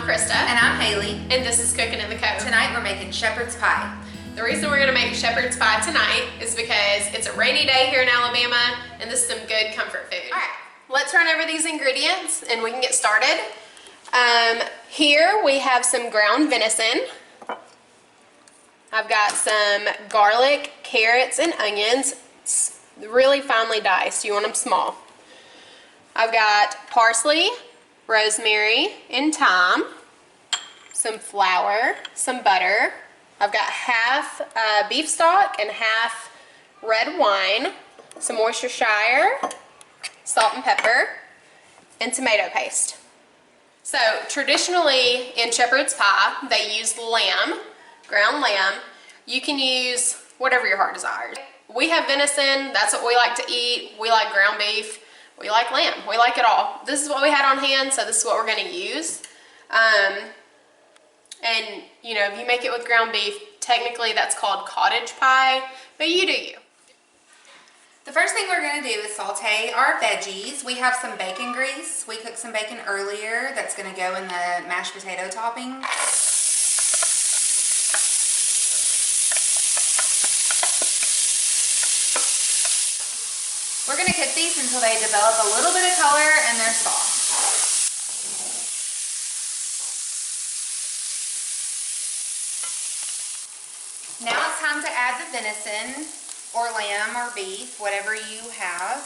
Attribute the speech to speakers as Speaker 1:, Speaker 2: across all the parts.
Speaker 1: Krista.
Speaker 2: And I'm Haley.
Speaker 1: And this is Cooking in the Cove.
Speaker 2: Tonight we're making shepherd's pie.
Speaker 1: The reason we're gonna make shepherd's pie tonight is because it's a rainy day here in Alabama and this is some good comfort food. All right, let's run over these ingredients and we can get started. Here we have some ground venison. I've got some garlic, carrots, and onions, really finely diced. You want them small. I've got parsley, rosemary, and thyme, some flour, some butter. I've got half beef stock and half red wine, some Worcestershire, salt and pepper, and tomato paste. So traditionally in shepherd's pie, they use lamb, ground lamb. You can use whatever your heart desires. We have venison, that's what we like to eat. We like ground beef, we like lamb, we like it all. This is what we had on hand, so this is what we're gonna use. And you know, if you make it with ground beef, technically that's called cottage pie, but you do you.
Speaker 2: The first thing we're going to do is saute our veggies. We have some bacon grease. We cooked some bacon earlier that's going to go in the mashed potato topping. We're going to cook these until they develop a little bit of color and they're soft. Now it's time to add the venison or lamb or beef, whatever you have.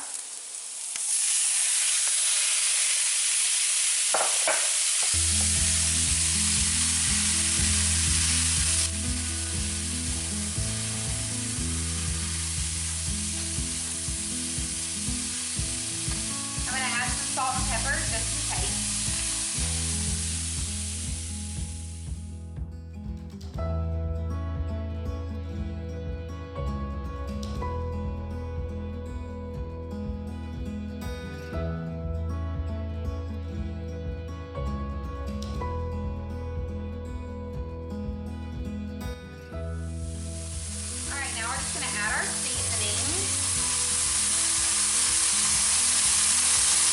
Speaker 2: I'm going to add some salt and pepper just in case.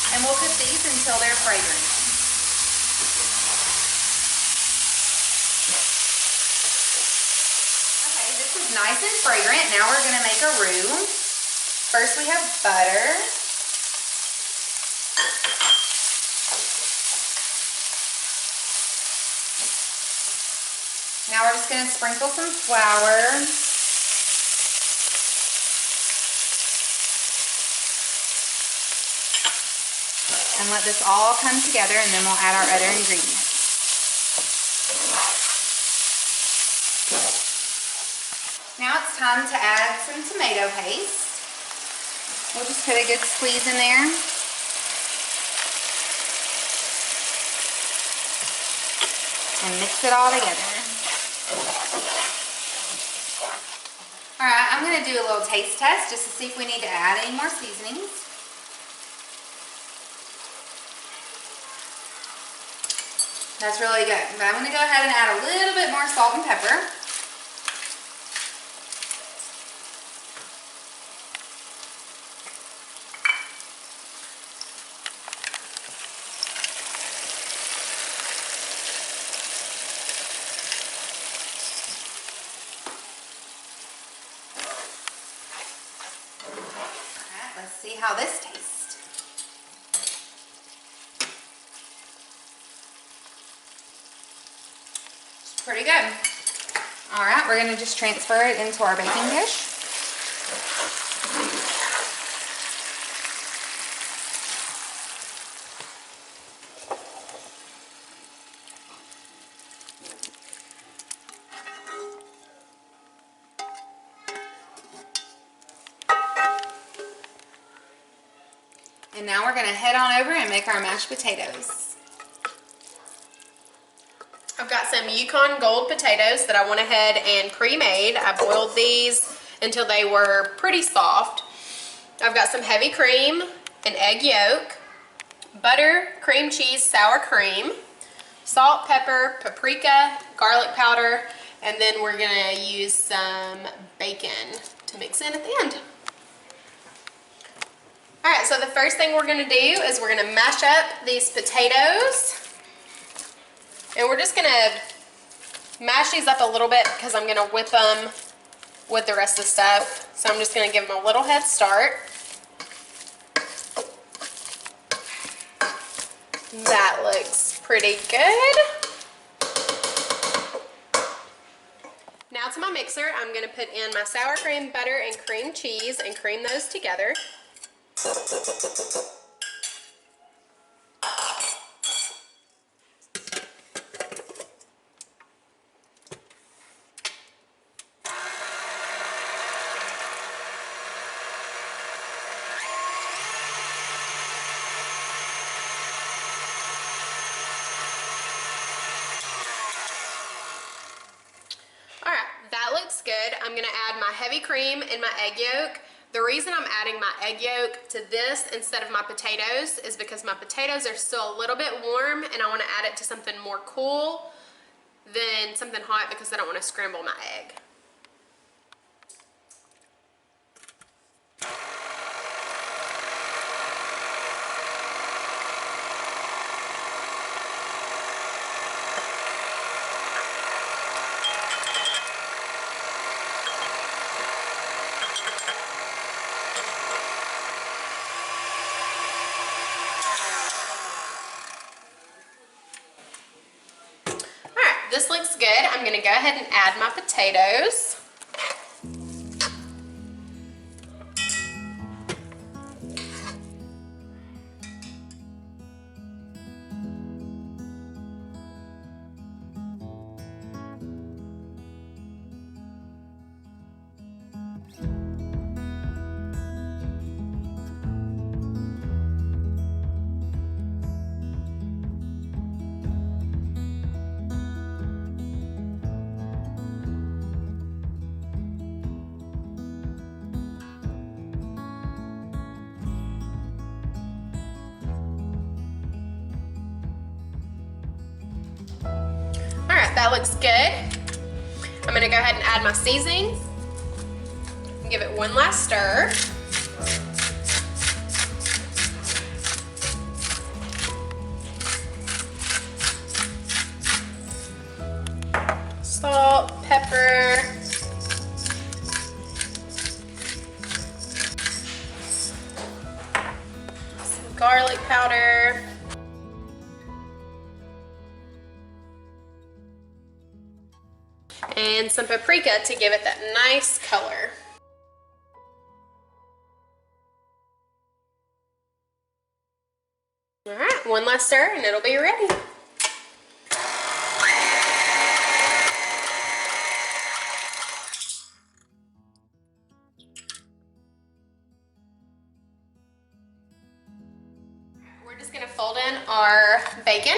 Speaker 2: And we'll cook these until they're fragrant. Okay, this is nice and fragrant. Now we're going to make a roux. First we have butter. Now we're just going to sprinkle some flour. And let this all come together, and then we'll add our other ingredients. Now it's time to add some tomato paste. We'll just put a good squeeze in there. And mix it all together. Alright, I'm going to do a little taste test just to see if we need to add any more seasonings. That's really good. But I'm going to go ahead and add a little bit more salt and pepper. Alright, let's see how this tastes. Pretty good. All right, we're going to just transfer it into our baking dish. And now we're going to head on over and make our mashed potatoes.
Speaker 1: I've got some Yukon Gold potatoes that I went ahead and pre-made. I boiled these until they were pretty soft. I've got some heavy cream, an egg yolk, butter, cream cheese, sour cream, salt, pepper, paprika, garlic powder, and then we're gonna use some bacon to mix in at the end. All right, so the first thing we're gonna do is we're gonna mash up these potatoes. And we're just gonna mash these up a little bit because I'm gonna whip them with the rest of the stuff. So I'm just gonna give them a little head start. That looks pretty good. Now to my mixer, I'm gonna put in my sour cream, butter, and cream cheese and cream those together. Alright, that looks good. I'm gonna add my heavy cream and my egg yolk. The reason I'm adding my egg yolk to this instead of my potatoes is because my potatoes are still a little bit warm and I want to add it to something more cool than something hot because I don't want to scramble my egg. This looks good. I'm going to go ahead and add my potatoes. That looks good. I'm gonna go ahead and add my seasoning and give it one last stir. Salt, pepper, some garlic powder. And some paprika to give it that nice color. All right, one last stir and it'll be ready. We're just gonna fold in our bacon.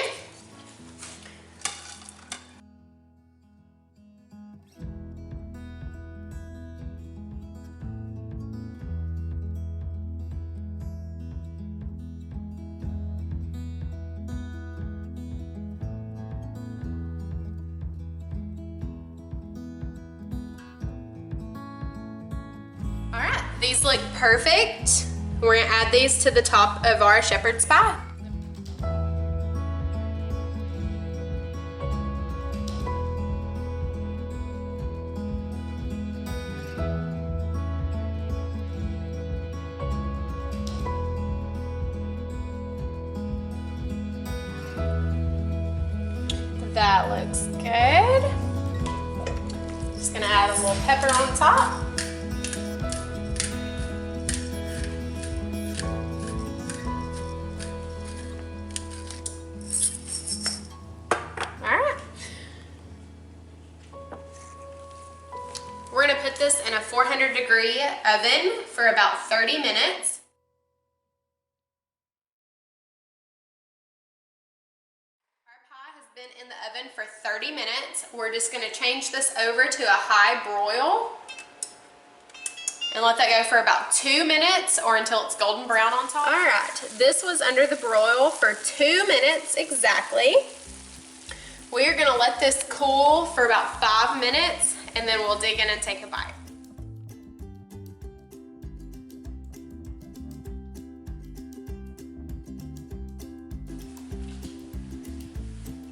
Speaker 1: These look perfect. We're gonna add these to the top of our shepherd's pie. That looks good. Just gonna add a little pepper on top. We're going to put this in a 400-degree oven for about 30 minutes. Our pie has been in the oven for 30 minutes. We're just going to change this over to a high broil and let that go for about 2 minutes or until it's golden brown on top. All right, this was under the broil for 2 minutes exactly. We are going to let this cool for about 5 minutes and then we'll dig in and take a bite.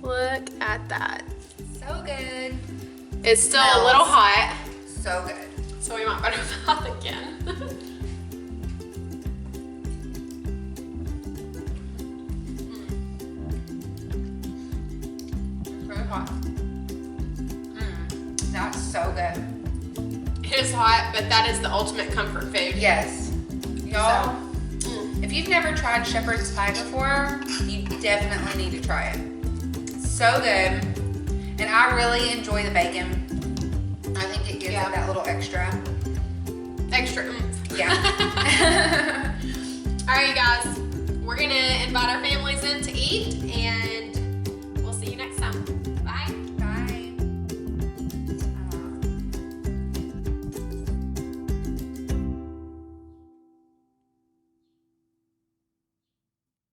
Speaker 1: Look at that.
Speaker 2: So good.
Speaker 1: It's still a
Speaker 2: Smells.
Speaker 1: little hot,
Speaker 2: So good.
Speaker 1: so we might better mouth again.
Speaker 2: Really hot. That's so good.
Speaker 1: It is hot, but that is the ultimate comfort food.
Speaker 2: Yes. Y'all,
Speaker 1: So,
Speaker 2: if you've never tried shepherd's pie before, you definitely need to try it. So good. And I really enjoy the bacon. I think it gives
Speaker 1: Yeah.
Speaker 2: it that little extra.
Speaker 1: extra oomph.
Speaker 2: Yeah.
Speaker 1: All right, you guys, we're gonna invite our families in to eat, and